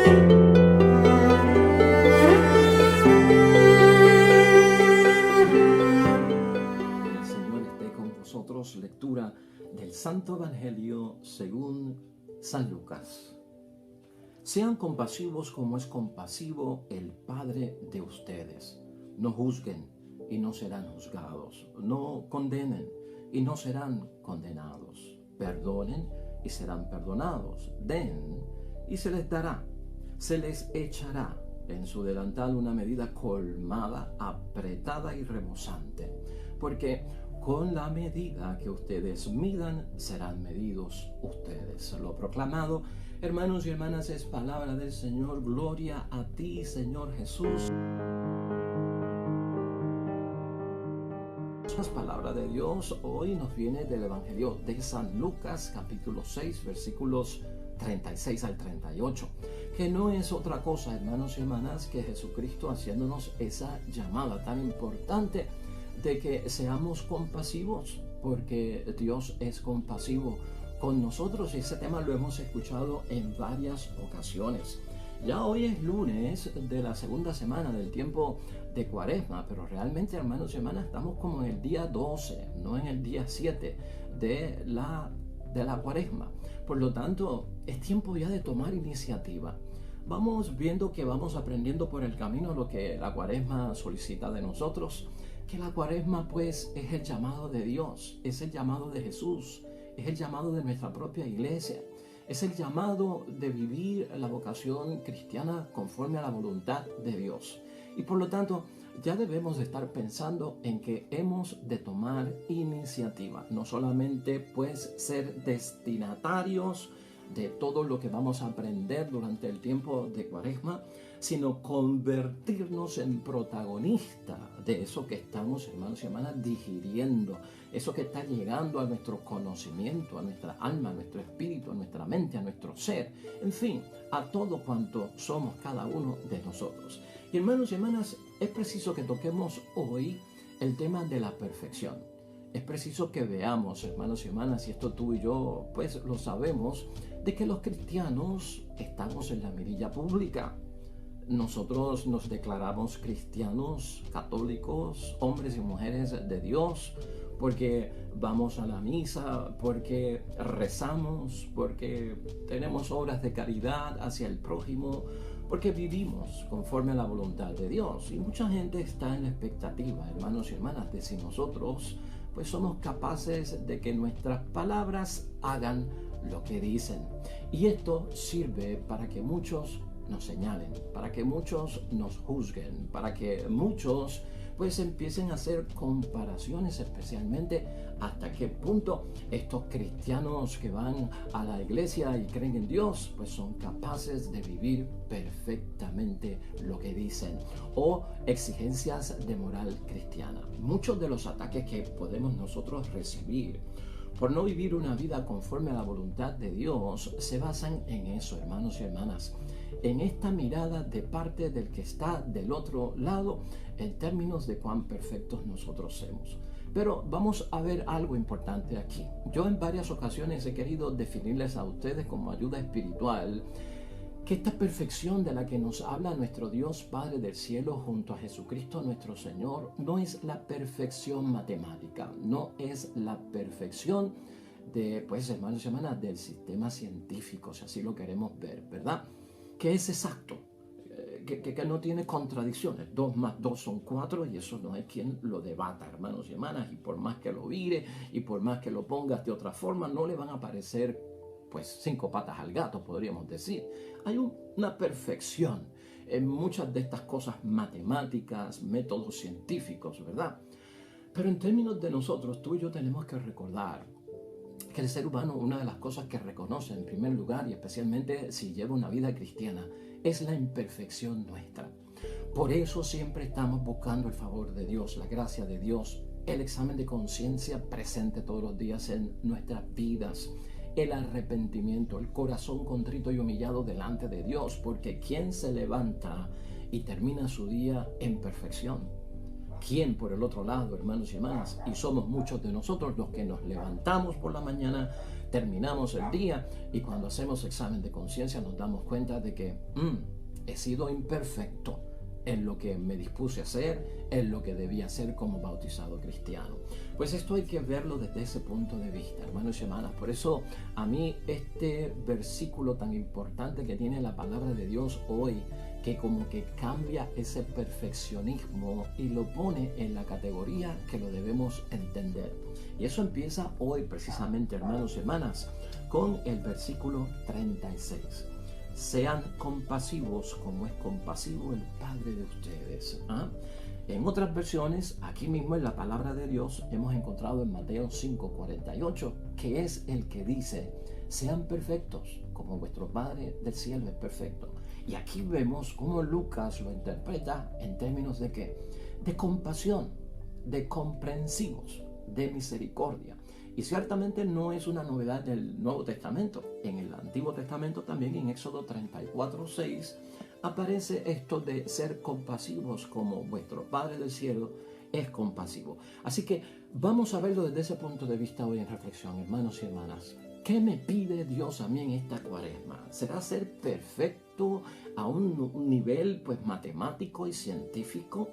El Señor esté con vosotros. Lectura del Santo Evangelio según San Lucas. Sean compasivos como es compasivo el Padre de ustedes. No juzguen y no serán juzgados. No condenen y no serán condenados. Perdonen y serán perdonados. Den y se les dará. Se les echará en su delantal una medida colmada, apretada y rebosante. Porque con la medida que ustedes midan, serán medidos ustedes. Lo proclamado, hermanos y hermanas, es palabra del Señor. Gloria a ti, Señor Jesús. La palabra de Dios hoy nos viene del Evangelio de San Lucas, capítulo 6, versículos 36 al 38, que no es otra cosa, hermanos y hermanas, que Jesucristo haciéndonos esa llamada tan importante de que seamos compasivos, porque Dios es compasivo con nosotros, y ese tema lo hemos escuchado en varias ocasiones. Ya hoy es lunes de la segunda semana del tiempo de Cuaresma, pero realmente, hermanos y hermanas, estamos como en el día 12, no en el día 7 de la Cuaresma. Por lo tanto, es tiempo ya de tomar iniciativa. Vamos viendo que vamos aprendiendo por el camino lo que la Cuaresma solicita de nosotros, que la Cuaresma pues es el llamado de Dios, es el llamado de Jesús, es el llamado de nuestra propia iglesia. Es el llamado de vivir la vocación cristiana conforme a la voluntad de Dios. Y por lo tanto, ya debemos de estar pensando en que hemos de tomar iniciativa. No solamente pues ser destinatarios de todo lo que vamos a aprender durante el tiempo de Cuaresma, sino convertirnos en protagonistas de eso que estamos, hermanos y hermanas, digiriendo, eso que está llegando a nuestro conocimiento, a nuestra alma, a nuestro espíritu, a nuestra mente, a nuestro ser, en fin, a todo cuanto somos cada uno de nosotros. Y hermanos y hermanas, es preciso que toquemos hoy el tema de la perfección. Es preciso que veamos, hermanos y hermanas, y esto tú y yo pues lo sabemos, de que los cristianos estamos en la mirilla pública. Nosotros nos declaramos cristianos, católicos, hombres y mujeres de Dios, porque vamos a la misa, porque rezamos, porque tenemos obras de caridad hacia el prójimo, porque vivimos conforme a la voluntad de Dios. Y mucha gente está en la expectativa, hermanos y hermanas, de si nosotros pues somos capaces de que nuestras palabras hagan lo que dicen. Y esto sirve para que muchos nos señalen, para que muchos nos juzguen, para que muchos pues empiecen a hacer comparaciones, especialmente hasta qué punto estos cristianos que van a la iglesia y creen en Dios pues son capaces de vivir perfectamente lo que dicen, o exigencias de moral cristiana. Muchos de los ataques que podemos nosotros recibir por no vivir una vida conforme a la voluntad de Dios se basan en eso, hermanos y hermanas, en esta mirada de parte del que está del otro lado en términos de cuán perfectos nosotros somos. Pero vamos a ver algo importante aquí. Yo en varias ocasiones he querido definirles a ustedes como ayuda espiritual que esta perfección de la que nos habla nuestro Dios Padre del cielo junto a Jesucristo nuestro Señor no es la perfección matemática, no es la perfección de, pues hermanos y hermanas, del sistema científico, si así lo queremos ver, ¿verdad? Que es exacto, que no tiene contradicciones. 2 más 2 son 4 y eso no hay quien lo debata, hermanos y hermanas, y por más que lo vire y por más que lo pongas de otra forma, no le van a parecer pues 5 patas al gato, podríamos decir. Hay una perfección en muchas de estas cosas matemáticas, métodos científicos, ¿verdad? Pero en términos de nosotros, tú y yo tenemos que recordar que el ser humano, una de las cosas que reconoce en primer lugar, y especialmente si lleva una vida cristiana, es la imperfección nuestra. Por eso siempre estamos buscando el favor de Dios, la gracia de Dios, el examen de conciencia presente todos los días en nuestras vidas, el arrepentimiento, el corazón contrito y humillado delante de Dios, porque ¿quién se levanta y termina su día en perfección? ¿Quién por el otro lado, hermanos y hermanas? Y somos muchos de nosotros los que nos levantamos por la mañana terminamos el día y cuando hacemos examen de conciencia nos damos cuenta de que he sido imperfecto en lo que me dispuse a hacer, en lo que debía hacer como bautizado cristiano. Pues esto hay que verlo desde ese punto de vista, hermanos y hermanas. Por eso a mí este versículo tan importante que tiene la palabra de Dios hoy, que como que cambia ese perfeccionismo y lo pone en la categoría que lo debemos entender. Y eso empieza hoy precisamente, hermanos y hermanas, con el versículo 36. Sean compasivos como es compasivo el Padre de ustedes. En otras versiones, aquí mismo en la palabra de Dios, hemos encontrado en Mateo 5:48, que es el que dice, sean perfectos como vuestro Padre del cielo es perfecto. Y aquí vemos cómo Lucas lo interpreta en términos de ¿qué? De compasión, de comprensivos, de misericordia. Y ciertamente no es una novedad del Nuevo Testamento. En el Antiguo Testamento también, en Éxodo 34:6, aparece esto de ser compasivos como vuestro Padre del cielo es compasivo. Así que vamos a verlo desde ese punto de vista hoy en reflexión, hermanos y hermanas. ¿Qué me pide Dios a mí en esta cuaresma? ¿Será ser perfecto a un nivel pues matemático y científico?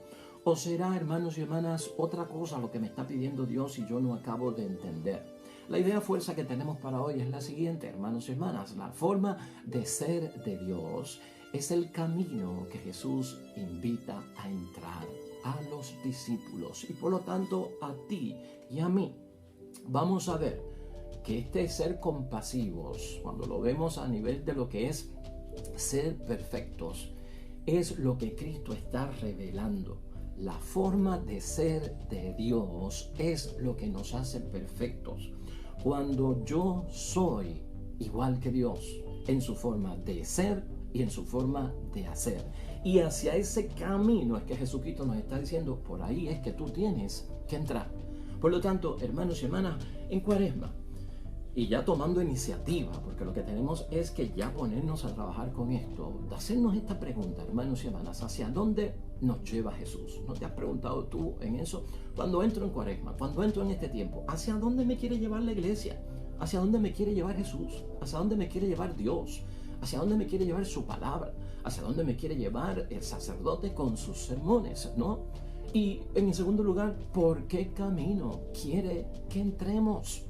¿O será, hermanos y hermanas, otra cosa lo que me está pidiendo Dios y yo no acabo de entender? La idea fuerza que tenemos para hoy es la siguiente, hermanos y hermanas. La forma de ser de Dios es el camino que Jesús invita a entrar a los discípulos y por lo tanto a ti y a mí. Vamos a ver que este ser compasivos, cuando lo vemos a nivel de lo que es ser perfectos, es lo que Cristo está revelando. La forma de ser de Dios es lo que nos hace perfectos. Cuando yo soy igual que Dios en su forma de ser y en su forma de hacer. Y hacia ese camino es que Jesucristo nos está diciendo, por ahí es que tú tienes que entrar. Por lo tanto, hermanos y hermanas, en Cuaresma, y ya tomando iniciativa, porque lo que tenemos es que ya ponernos a trabajar con esto, de hacernos esta pregunta, hermanos y hermanas, ¿hacia dónde nos lleva Jesús? ¿No te has preguntado tú en eso? Cuando entro en Cuaresma, cuando entro en este tiempo, ¿hacia dónde me quiere llevar la iglesia? ¿Hacia dónde me quiere llevar Jesús? ¿Hacia dónde me quiere llevar Dios? ¿Hacia dónde me quiere llevar su palabra? ¿Hacia dónde me quiere llevar el sacerdote con sus sermones? ¿No? Y en segundo lugar, ¿por qué camino quiere que entremos?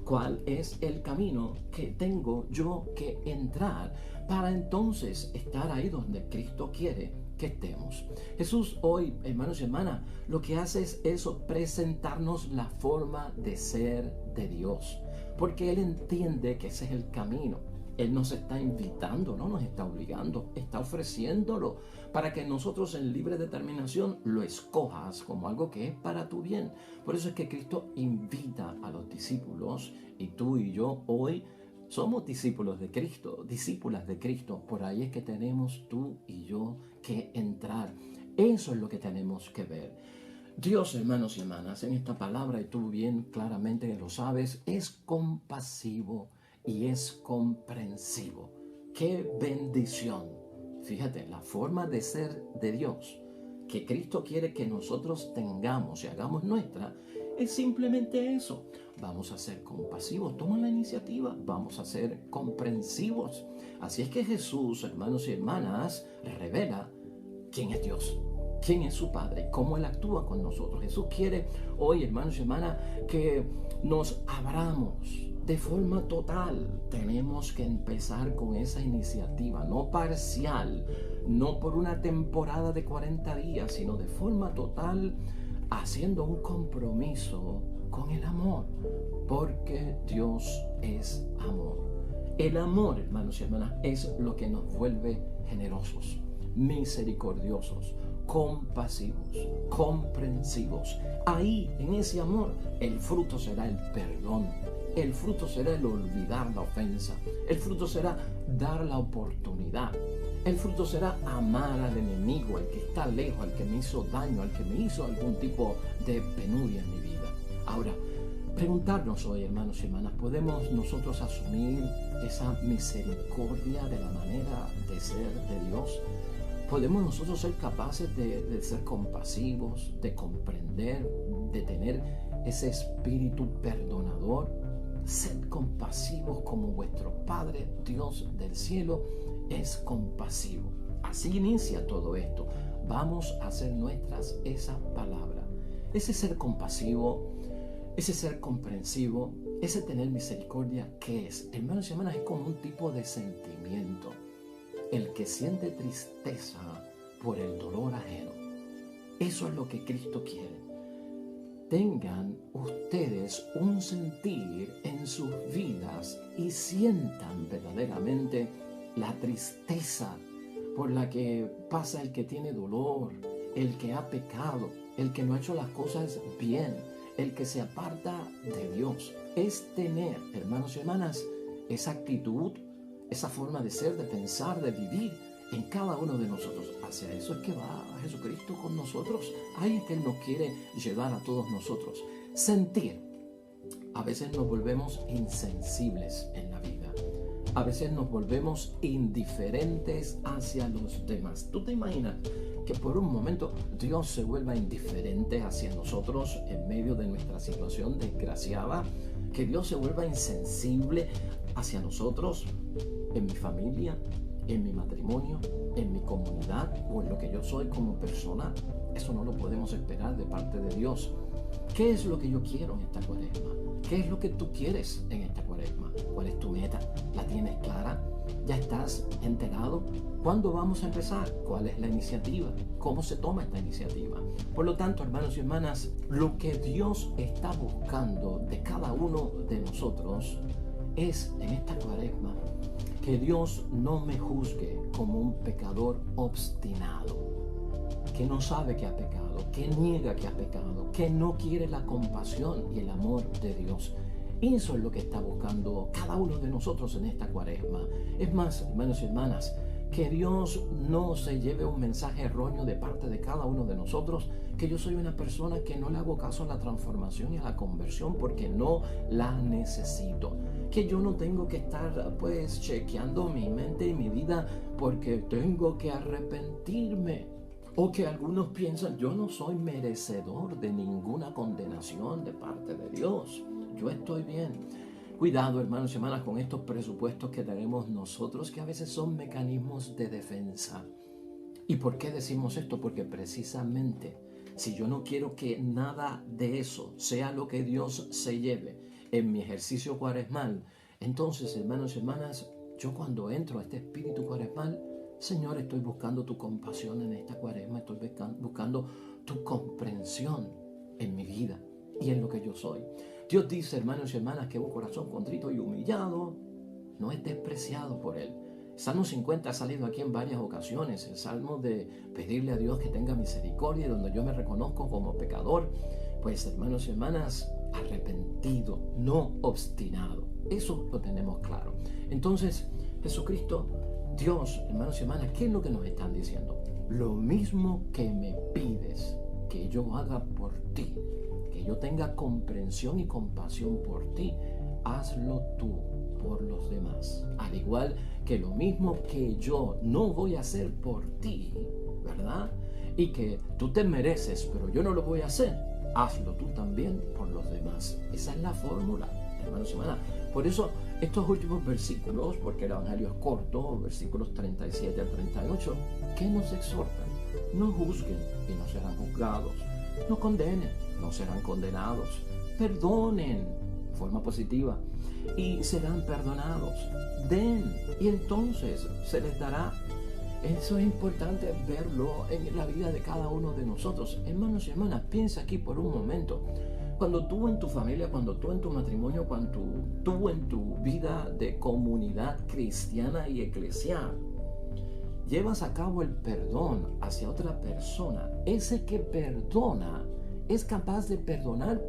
¿Cuál es el camino que tengo yo que entrar para entonces estar ahí donde Cristo quiere que estemos? Jesús hoy, hermanos y hermanas, lo que hace es eso, presentarnos la forma de ser de Dios, porque Él entiende que ese es el camino. Él nos está invitando, no nos está obligando, está ofreciéndolo para que nosotros en libre determinación lo escojas como algo que es para tu bien. Por eso es que Cristo invita a los discípulos y tú y yo hoy somos discípulos de Cristo, discípulas de Cristo. Por ahí es que tenemos tú y yo que entrar. Eso es lo que tenemos que ver. Dios, hermanos y hermanas, en esta palabra, y tú bien claramente lo sabes, es compasivo y es comprensivo. ¡Qué bendición! Fíjate, la forma de ser de Dios que Cristo quiere que nosotros tengamos y hagamos nuestra es simplemente eso. Vamos a ser compasivos, toma la iniciativa, vamos a ser comprensivos. Así es que Jesús, hermanos y hermanas, revela quién es Dios, quién es su Padre, cómo Él actúa con nosotros. Jesús quiere hoy, hermanos y hermanas, que nos abramos de forma total. Tenemos que empezar con esa iniciativa, no parcial, no por una temporada de 40 días, sino de forma total, haciendo un compromiso con el amor, porque Dios es amor. El amor, hermanos y hermanas, es lo que nos vuelve generosos, misericordiosos, compasivos, comprensivos. Ahí, en ese amor, el fruto será el perdón. El fruto será el olvidar la ofensa. El fruto será dar la oportunidad. El fruto será amar al enemigo, al que está lejos, al que me hizo daño, al que me hizo algún tipo de penuria en mi vida. Ahora, preguntarnos hoy, hermanos y hermanas, ¿podemos nosotros asumir esa misericordia de la manera de ser de Dios? ¿Podemos nosotros ser capaces de ser compasivos, de comprender, de tener ese espíritu perdonador? sed compasivos como vuestro Padre Dios del cielo es compasivo. Así inicia todo esto. Vamos a hacer nuestras esa palabra. Ese ser compasivo, ese ser comprensivo, ese tener misericordia, ¿qué es? Hermanos y hermanas, es como un tipo de sentimiento. El que siente tristeza por el dolor ajeno. Eso es lo que Cristo quiere. Tengan ustedes un sentir en sus vidas y sientan verdaderamente la tristeza por la que pasa el que tiene dolor, el que ha pecado, el que no ha hecho las cosas bien, el que se aparta de Dios. Es tener, hermanos y hermanas, esa actitud, esa forma de ser, de pensar, de vivir en cada uno de nosotros. Hacia eso es que va Jesucristo con nosotros. Ahí es que Él nos quiere llevar a todos nosotros. Sentir. A veces nos volvemos insensibles en la vida. A veces nos volvemos indiferentes hacia los demás. ¿Tú te imaginas que por un momento Dios se vuelva indiferente hacia nosotros en medio de nuestra situación desgraciada? Que Dios se vuelva insensible hacia nosotros en mi familia, en mi matrimonio, en mi comunidad o en lo que yo soy como persona. Eso no lo podemos esperar de parte de Dios. ¿Qué es lo que yo quiero en esta cuaresma? ¿Qué es lo que tú quieres en esta cuaresma? ¿Cuál es tu meta? ¿La tienes clara? ¿Ya estás enterado? ¿Cuándo vamos a empezar? ¿Cuál es la iniciativa? ¿Cómo se toma esta iniciativa? Por lo tanto, hermanos y hermanas, lo que Dios está buscando de cada uno de nosotros es en esta cuaresma que Dios no me juzgue como un pecador obstinado, que no sabe que ha pecado, que niega que ha pecado, que no quiere la compasión y el amor de Dios. Eso es lo que está buscando cada uno de nosotros en esta cuaresma. Es más, hermanos y hermanas, que Dios no se lleve un mensaje erróneo de parte de cada uno de nosotros, que yo soy una persona que no le hago caso a la transformación y a la conversión porque no la necesito. Que yo no tengo que estar chequeando mi mente y mi vida porque tengo que arrepentirme. O que algunos piensan, yo no soy merecedor de ninguna condenación de parte de Dios. Yo estoy bien. Cuidado, hermanos y hermanas, con estos presupuestos que tenemos nosotros, que a veces son mecanismos de defensa. ¿Y por qué decimos esto? Porque precisamente, si yo no quiero que nada de eso sea lo que Dios se lleve en mi ejercicio cuaresmal, entonces, hermanos y hermanas, yo cuando entro a este espíritu cuaresmal, Señor, estoy buscando tu compasión en esta cuaresma, estoy buscando tu comprensión en mi vida y en lo que yo soy. Dios dice, hermanos y hermanas, que un corazón contrito y humillado no es despreciado por Él. Salmo 50 ha salido aquí en varias ocasiones, el salmo de pedirle a Dios que tenga misericordia, donde yo me reconozco como pecador. Pues, hermanos y hermanas, arrepentido, no obstinado. Eso lo tenemos claro. Entonces, Jesucristo, Dios, hermanos y hermanas, ¿qué es lo que nos están diciendo? Lo mismo que me pides que yo haga por ti, que yo tenga comprensión y compasión por ti, hazlo tú por los demás. Al igual que lo mismo que yo no voy a hacer por ti, ¿verdad? Y que tú te mereces, pero yo no lo voy a hacer, hazlo tú también por los demás. Esa es la fórmula, hermanos y hermanas. Por eso estos últimos versículos, porque el Evangelio es corto, versículos 37 al 38, ¿qué nos exhortan? No juzguen y no serán juzgados. No condenen, no serán condenados. Perdonen, de forma positiva, y serán perdonados. Den, y entonces se les dará. Eso es importante verlo en la vida de cada uno de nosotros. Hermanos y hermanas, piensa aquí por un momento. Cuando tú en tu familia, cuando tú en tu matrimonio, cuando tú en tu vida de comunidad cristiana y eclesial, llevas a cabo el perdón hacia otra persona, ese que perdona es capaz de perdonar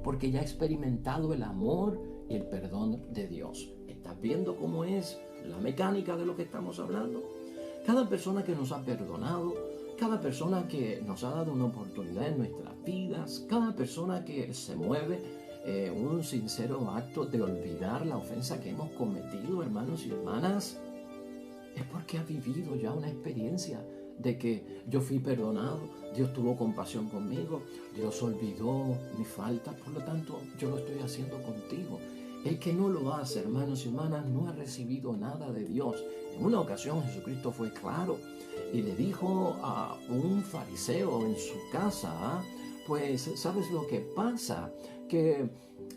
porque ya ha experimentado el amor y el perdón de Dios. ¿Estás viendo cómo es la mecánica de lo que estamos hablando? Cada persona que nos ha perdonado, cada persona que nos ha dado una oportunidad en nuestras vidas, cada persona que se mueve un sincero acto de olvidar la ofensa que hemos cometido, hermanos y hermanas, es porque ha vivido ya una experiencia de que yo fui perdonado, Dios tuvo compasión conmigo, Dios olvidó mi falta, por lo tanto yo lo estoy haciendo contigo. El que no lo hace, hermanos y hermanas, no ha recibido nada de Dios. En una ocasión Jesucristo fue claro y le dijo a un fariseo en su casa, pues, ¿sabes lo que pasa? Que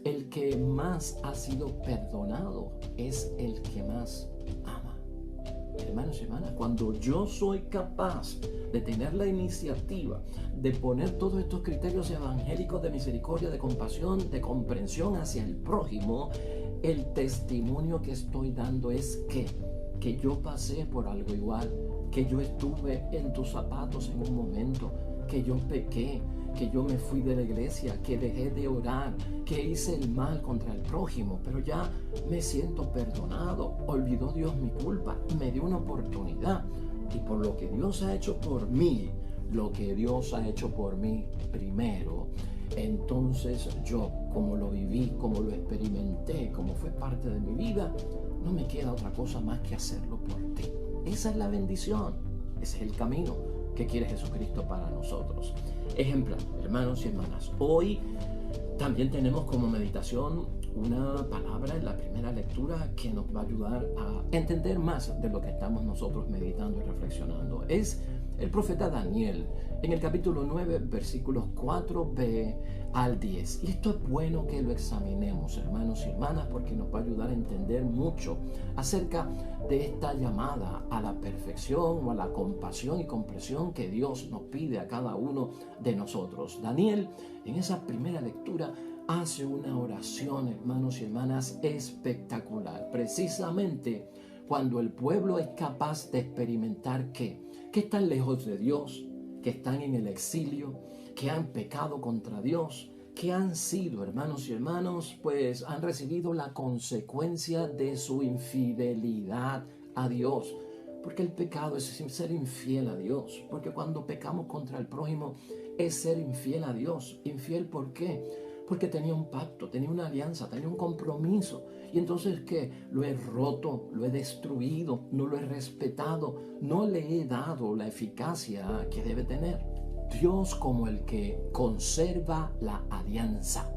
el que más ha sido perdonado es el que más ama. Hermanos y hermanas, cuando yo soy capaz de tener la iniciativa de poner todos estos criterios evangélicos de misericordia, de compasión, de comprensión hacia el prójimo, el testimonio que estoy dando es que yo pasé por algo igual, que yo estuve en tus zapatos en un momento, que yo pequé, que yo me fui de la iglesia, que dejé de orar, que hice el mal contra el prójimo, pero ya me siento perdonado. Olvidó Dios mi culpa y me dio una oportunidad. Y por lo que Dios ha hecho por mí, lo que Dios ha hecho por mí primero, entonces yo, como lo viví, como lo experimenté, como fue parte de mi vida, no me queda otra cosa más que hacerlo por ti. Esa es la bendición, ese es el camino que quiere Jesucristo para nosotros. Ejemplo, hermanos y hermanas, hoy también tenemos como meditación una palabra en la primera lectura que nos va a ayudar a entender más de lo que estamos nosotros meditando y reflexionando. Es el profeta Daniel en el capítulo 9, versículos 4b al 10. Y esto es bueno que lo examinemos, hermanos y hermanas, porque nos va a ayudar a entender mucho acerca de esta llamada a la perfección o a la compasión y comprensión que Dios nos pide a cada uno de nosotros. Daniel, en esa primera lectura, hace una oración, hermanos y hermanas, espectacular. Precisamente cuando el pueblo es capaz de experimentar que están lejos de Dios, que están en el exilio, que han pecado contra Dios, que han sido, hermanos y hermanos, pues han recibido la consecuencia de su infidelidad a Dios. Porque el pecado es ser infiel a Dios. Porque cuando pecamos contra el prójimo es ser infiel a Dios. ¿Infiel por qué? Porque tenía un pacto, tenía una alianza, tenía un compromiso. Y entonces, ¿qué? Lo he roto, lo he destruido, no lo he respetado, no le he dado la eficacia que debe tener. Dios como el que conserva la alianza,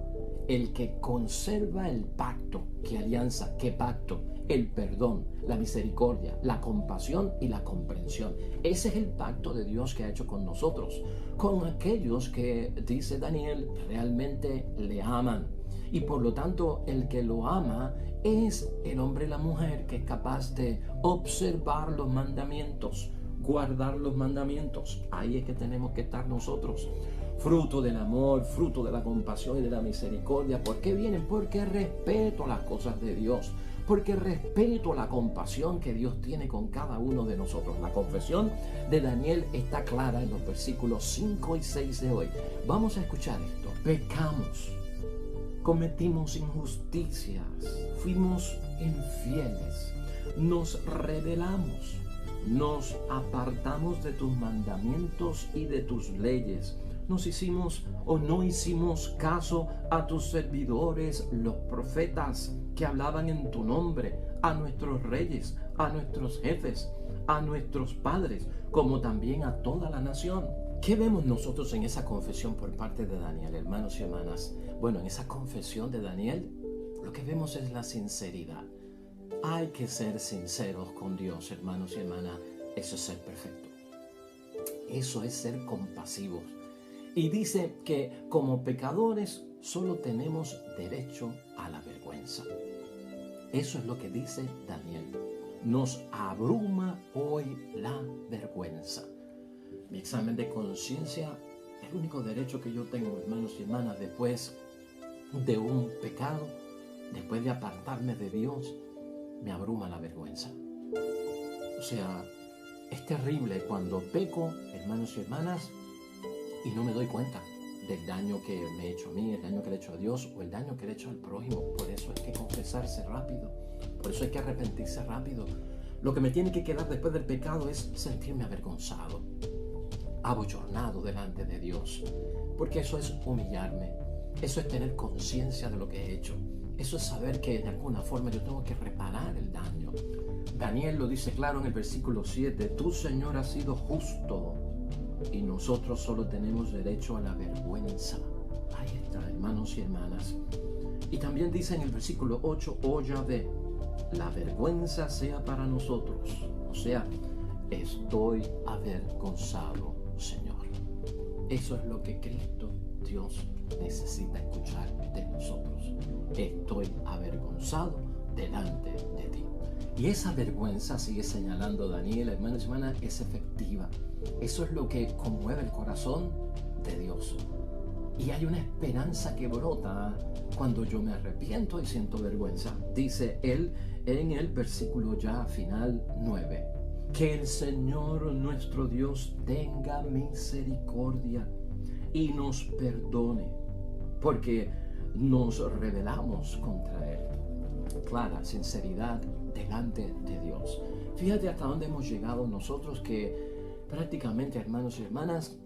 el que conserva el pacto. ¿Qué alianza? ¿Qué pacto? El perdón, la misericordia, la compasión y la comprensión. Ese es el pacto de Dios que ha hecho con nosotros, con aquellos que, dice Daniel, realmente le aman. Y por lo tanto, el que lo ama es el hombre y la mujer que es capaz de observar los mandamientos, guardar los mandamientos. Ahí es que tenemos que estar nosotros. Fruto del amor, fruto de la compasión y de la misericordia. ¿Por qué vienen? Porque respeto las cosas de Dios. Porque respeto la compasión que Dios tiene con cada uno de nosotros. La confesión de Daniel está clara en los versículos 5 y 6 de hoy. Vamos a escuchar esto. Pecamos, cometimos injusticias, fuimos infieles, nos rebelamos, nos apartamos de tus mandamientos y de tus leyes. Nos hicimos o no hicimos caso a tus servidores, los profetas que hablaban en tu nombre, a nuestros reyes, a nuestros jefes, a nuestros padres, como también a toda la nación. ¿Qué vemos nosotros en esa confesión por parte de Daniel, hermanos y hermanas? Bueno, en esa confesión de Daniel, lo que vemos es la sinceridad. Hay que ser sinceros con Dios, hermanos y hermanas. Eso es ser perfecto. Eso es ser compasivos. Y dice que como pecadores solo tenemos derecho a la vergüenza. Eso es lo que dice Daniel. Nos abruma hoy la vergüenza. Mi examen de conciencia, el único derecho que yo tengo, hermanos y hermanas, después de un pecado, después de apartarme de Dios, me abruma la vergüenza. O sea, es terrible cuando peco, hermanos y hermanas, y no me doy cuenta del daño que me he hecho a mí, el daño que le he hecho a Dios o el daño que le he hecho al prójimo. Por eso hay que confesarse rápido, por eso hay que arrepentirse rápido. Lo que me tiene que quedar después del pecado es sentirme avergonzado, abochornado delante de Dios, porque eso es humillarme, eso es tener conciencia de lo que he hecho, eso es saber que de alguna forma yo tengo que reparar el daño. Daniel lo dice claro en el versículo 7, tú, Señor, has sido justo y nosotros solo tenemos derecho a la vergüenza. Ahí está, hermanos y hermanas. Y también dice en el versículo 8, oh Yahvé, la vergüenza sea para nosotros. O sea, estoy avergonzado, Señor. Eso es lo que Cristo, Dios, necesita escuchar de nosotros. Estoy avergonzado delante de ti. Y esa vergüenza, sigue señalando Daniel, hermanos y hermanas, es efectiva. Eso es lo que conmueve el corazón de Dios. Y hay una esperanza que brota cuando yo me arrepiento y siento vergüenza. Dice él en el versículo ya final 9. Que el Señor nuestro Dios tenga misericordia y nos perdone, porque nos rebelamos contra Él. Clara sinceridad delante de Dios. Fíjate hasta dónde hemos llegado nosotros, que prácticamente, hermanos y hermanas,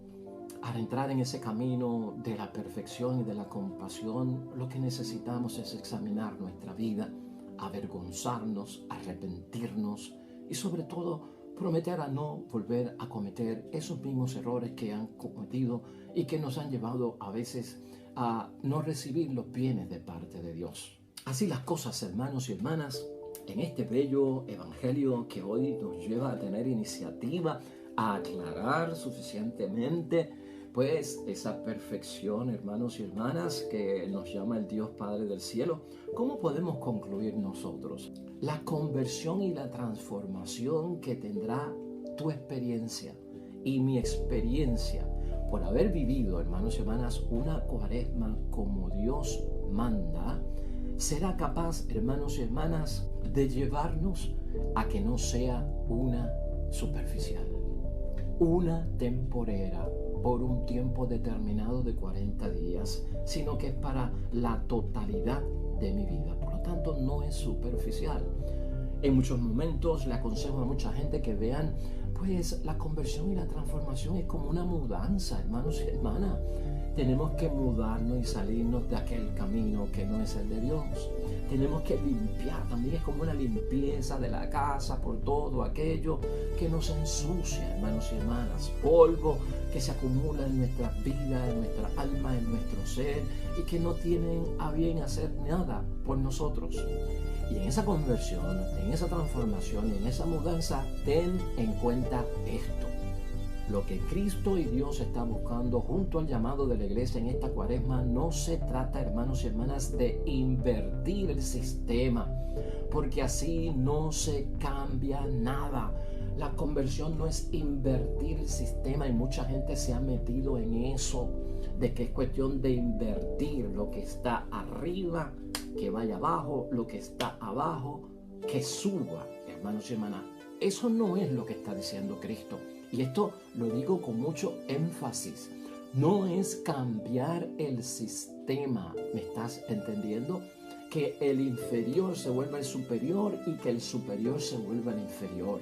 al entrar en ese camino de la perfección y de la compasión, lo que necesitamos es examinar nuestra vida, avergonzarnos, arrepentirnos y sobre todo prometer a no volver a cometer esos mismos errores que han cometido y que nos han llevado a veces a no recibir los bienes de parte de Dios. Así las cosas, hermanos y hermanas, en este bello evangelio que hoy nos lleva a tener iniciativa, a aclarar suficientemente pues esa perfección, hermanos y hermanas, que nos llama el Dios Padre del cielo. ¿Cómo podemos concluir nosotros? La conversión y la transformación que tendrá tu experiencia y mi experiencia por haber vivido, hermanos y hermanas, una cuaresma como Dios manda, será capaz, hermanos y hermanas, de llevarnos a que no sea una superficial, una temporera, por un tiempo determinado de 40 días, sino que es para la totalidad de mi vida. Por lo tanto, no es superficial. En muchos momentos le aconsejo a mucha gente que vean, pues la conversión y la transformación es como una mudanza, hermanos y hermanas. Tenemos que mudarnos y salirnos de aquel camino que no es el de Dios. Tenemos que limpiar, también es como una limpieza de la casa por todo aquello que nos ensucia, hermanos y hermanas. Polvo que se acumula en nuestras vidas, en nuestra alma, en nuestro ser y que no tienen a bien hacer nada por nosotros. Y en esa conversión, en esa transformación y en esa mudanza, ten en cuenta esto. Lo que Cristo y Dios está buscando junto al llamado de la iglesia en esta cuaresma no se trata, hermanos y hermanas, de invertir el sistema, porque así no se cambia nada. La conversión no es invertir el sistema y mucha gente se ha metido en eso, de que es cuestión de invertir lo que está arriba, que vaya abajo, lo que está abajo, que suba, hermanos y hermanas. Eso no es lo que está diciendo Cristo. Y esto lo digo con mucho énfasis. No es cambiar el sistema, ¿me estás entendiendo? Que el inferior se vuelva el superior y que el superior se vuelva el inferior.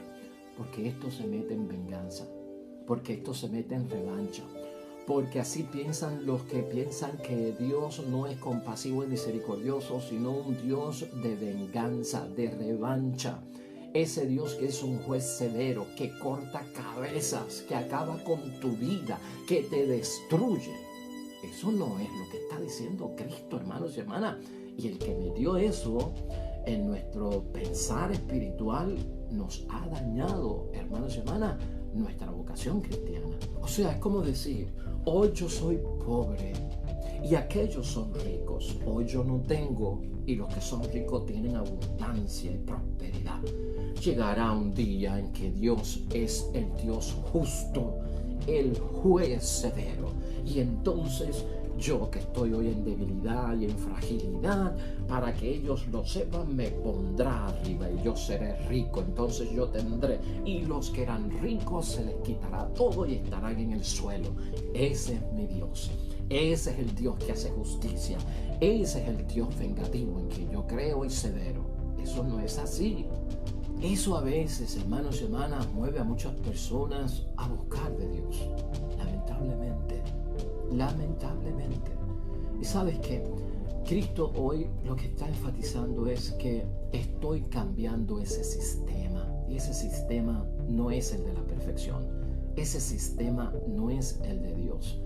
Porque esto se mete en venganza, porque esto se mete en revancha. Porque así piensan los que piensan que Dios no es compasivo y misericordioso, sino un Dios de venganza, de revancha. Ese Dios que es un juez severo, que corta cabezas, que acaba con tu vida, que te destruye. Eso no es lo que está diciendo Cristo, hermanos y hermanas. Y el que metió eso en nuestro pensar espiritual nos ha dañado, hermanos y hermanas, nuestra vocación cristiana. O sea, es como decir, hoy yo soy pobre y aquellos son ricos. Hoy yo no tengo y los que son ricos tienen abundancia y prosperidad. Llegará un día en que Dios es el Dios justo, el juez severo. Y entonces yo, que estoy hoy en debilidad y en fragilidad, para que ellos lo sepan, me pondrá arriba y yo seré rico. Entonces yo tendré, y los que eran ricos se les quitará todo y estarán en el suelo. Ese es mi Dios. Ese es el Dios que hace justicia. Ese es el Dios vengativo en que yo creo y severo. Eso no es así. Eso a veces, hermanos y hermanas, mueve a muchas personas a buscar de Dios. Lamentablemente. Y sabes que Cristo hoy lo que está enfatizando es que estoy cambiando ese sistema. Y ese sistema no es el de la perfección. Ese sistema no es el de Dios.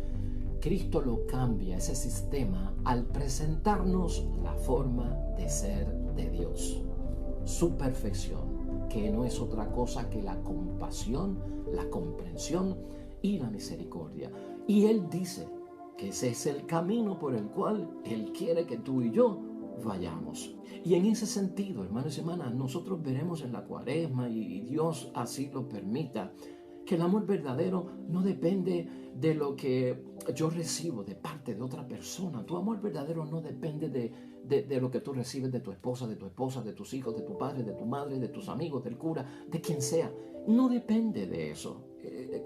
Cristo lo cambia, ese sistema, al presentarnos la forma de ser de Dios. Su perfección, que no es otra cosa que la compasión, la comprensión y la misericordia. Y Él dice que ese es el camino por el cual Él quiere que tú y yo vayamos. Y en ese sentido, hermanos y hermanas, nosotros veremos en la Cuaresma, y Dios así lo permita, que el amor verdadero no depende de lo que yo recibo de parte de otra persona. Tu amor verdadero no depende de lo que tú recibes de tu esposa, de tus hijos, de tu padre, de tu madre, de tus amigos, del cura, de quien sea. No depende de eso.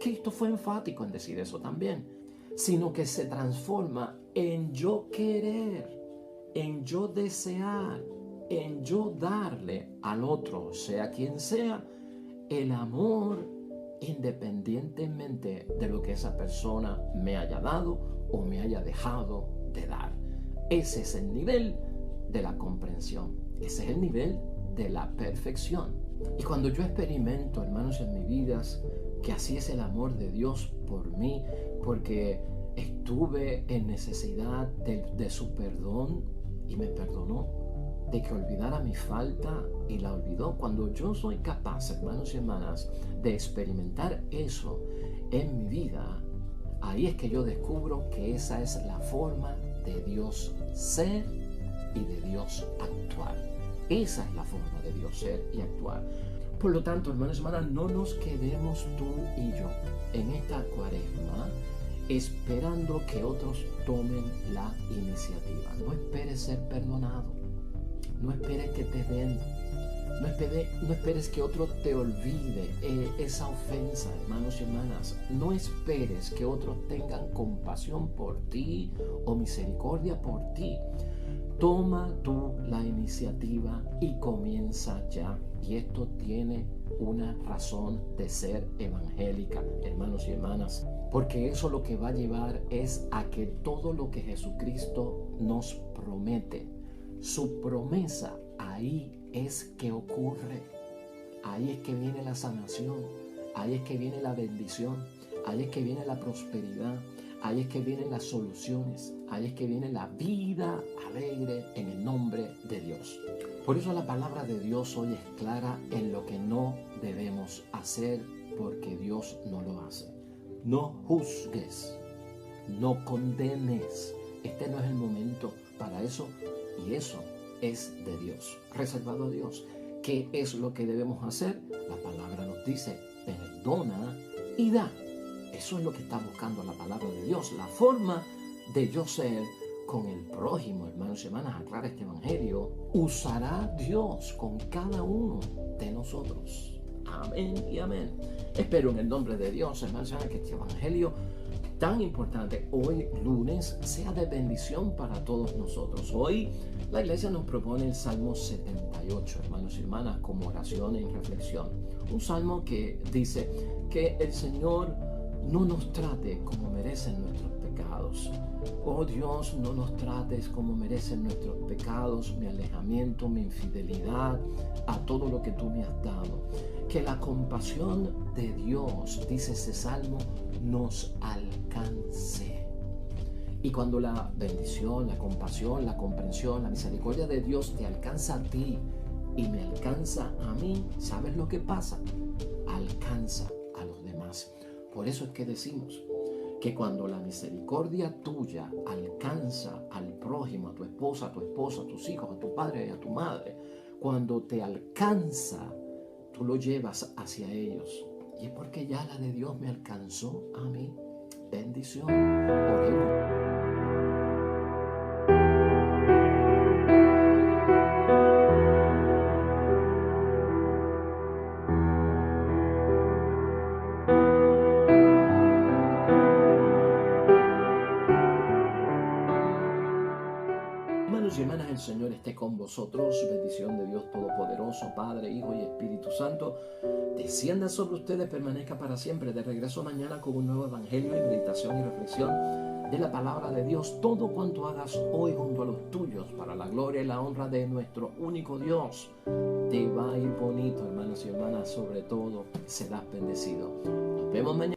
Cristo fue enfático en decir eso también. Sino que se transforma en yo querer, en yo desear, en yo darle al otro, sea quien sea, el amor independientemente de lo que esa persona me haya dado o me haya dejado de dar. Ese es el nivel de la comprensión. Ese es el nivel de la perfección. Y cuando yo experimento, hermanos, en mi vida, que así es el amor de Dios por mí, porque estuve en necesidad de su perdón y me perdonó, de que olvidara mi falta y la olvidó. Cuando yo soy capaz, hermanos y hermanas, de experimentar eso en mi vida, ahí es que yo descubro que esa es la forma de Dios ser y de Dios actuar. Esa es la forma de Dios ser y actuar. Por lo tanto, hermanos y hermanas, no nos quedemos tú y yo en esta Cuaresma esperando que otros tomen la iniciativa. No esperes ser perdonado. No esperes que te den. No esperes que otro te olvide esa ofensa, hermanos y hermanas. No esperes que otros tengan compasión por ti o misericordia por ti. Toma tú la iniciativa y comienza ya. Y esto tiene una razón de ser evangélica, hermanos y hermanas. Porque eso lo que va a llevar es a que todo lo que Jesucristo nos promete, su promesa, ahí es que ocurre. Ahí es que viene la sanación. Ahí es que viene la bendición. Ahí es que viene la prosperidad. Ahí es que vienen las soluciones. Ahí es que viene la vida alegre en el nombre de Dios. Por eso la palabra de Dios hoy es clara en lo que no debemos hacer, porque Dios no lo hace. No juzgues, no condenes. Este no es el momento para eso, y eso es de Dios, reservado a Dios. ¿Qué es lo que debemos hacer? La palabra nos dice, perdona y da. Eso es lo que está buscando la palabra de Dios. La forma de yo ser con el prójimo, hermanos y hermanas, aclara este evangelio, usará Dios con cada uno de nosotros. Amén y amén. Espero en el nombre de Dios, hermanos y hermanas, que este evangelio tan importante hoy lunes sea de bendición para todos nosotros. Hoy la iglesia nos propone el Salmo 78, hermanos y hermanas, como oración en reflexión. Un salmo que dice que el Señor no nos trate como merecen nuestros pecados. Oh Dios, no nos trates como merecen nuestros pecados, mi alejamiento, mi infidelidad a todo lo que tú me has dado. Que la compasión de Dios, dice ese salmo, nos alcance. Y cuando la bendición, la compasión, la comprensión, la misericordia de Dios te alcanza a ti y me alcanza a mí, ¿sabes lo que pasa? Alcanza a los demás. Por eso es que decimos que cuando la misericordia tuya alcanza al prójimo, a tu esposa, a tus hijos, a tu padre y a tu madre, cuando te alcanza, tú lo llevas hacia ellos. Y es porque ya la de Dios me alcanzó a mí. Bendición. Oremos. Hermanos y hermanas, el Señor esté con vosotros. Bendición de Dios Todopoderoso, Padre, Hijo y Espíritu Santo, descienda sobre ustedes, permanezca para siempre. De regreso mañana con un nuevo evangelio, meditación y reflexión de la palabra de Dios. Todo cuanto hagas hoy junto a los tuyos, para la gloria y la honra de nuestro único Dios, te va a ir bonito, hermanos y hermanas. Sobre todo, serás bendecido. Nos vemos mañana.